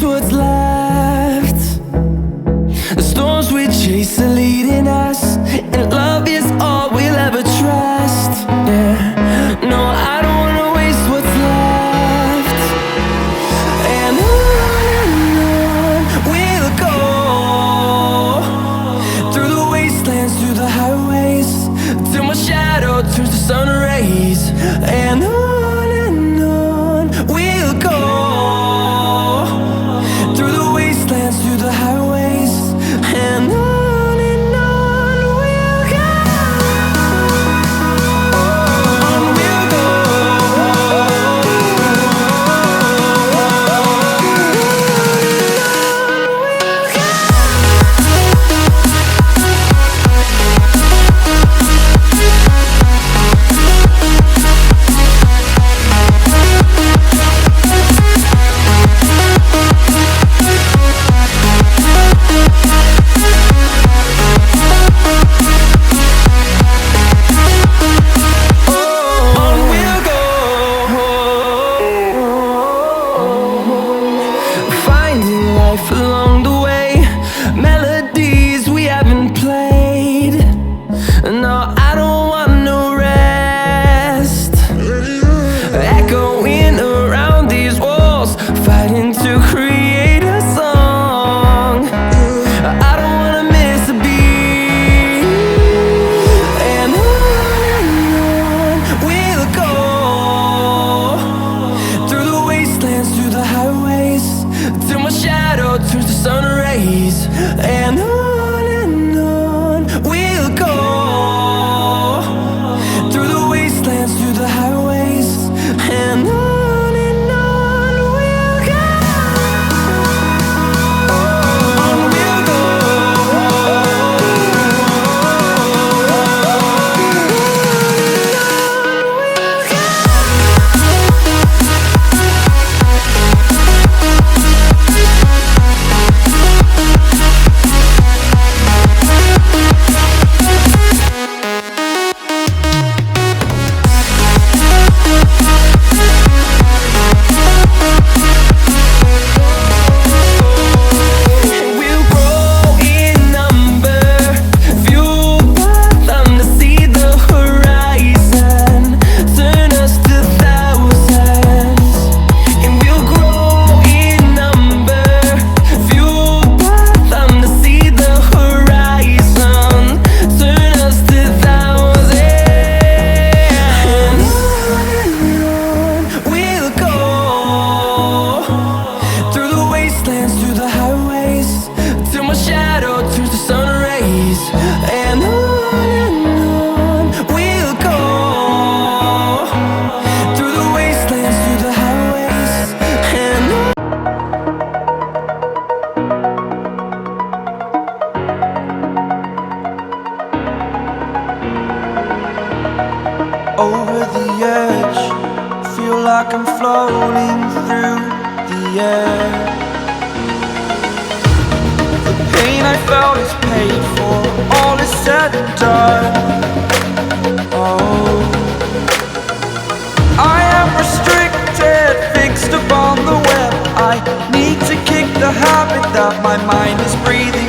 waste what's left. The storms we chase are leading us, and love is all we'll ever trust. Yeah, no, I don't wanna waste what's left. And on we'll go, through the wastelands, through the highways, till my shadow turns to sun rays. And on we'll go, through the wastelands, through the highways, and on we'll go. On we'll go. Along the way, melodies we haven't played. No, I don't want no rest. Echoing around these walls, fighting to create a song. I don't wanna miss a beat. And on we'll go, through the wastelands, through the highways, till my shadow turns to sun rays. And on we'll go, through the wastelands, through the highways, and on we'll go. On we'll go. Through the highways, till my shadow turns to sun rays. And on we'll go, through the wastelands, through the highways, and on. Over the edge, feel like I'm floating through the air. Pain I felt is paid for, all is said and done. Oh, I am restricted, fixed upon the web. I need to kick the habit that my mind is breathing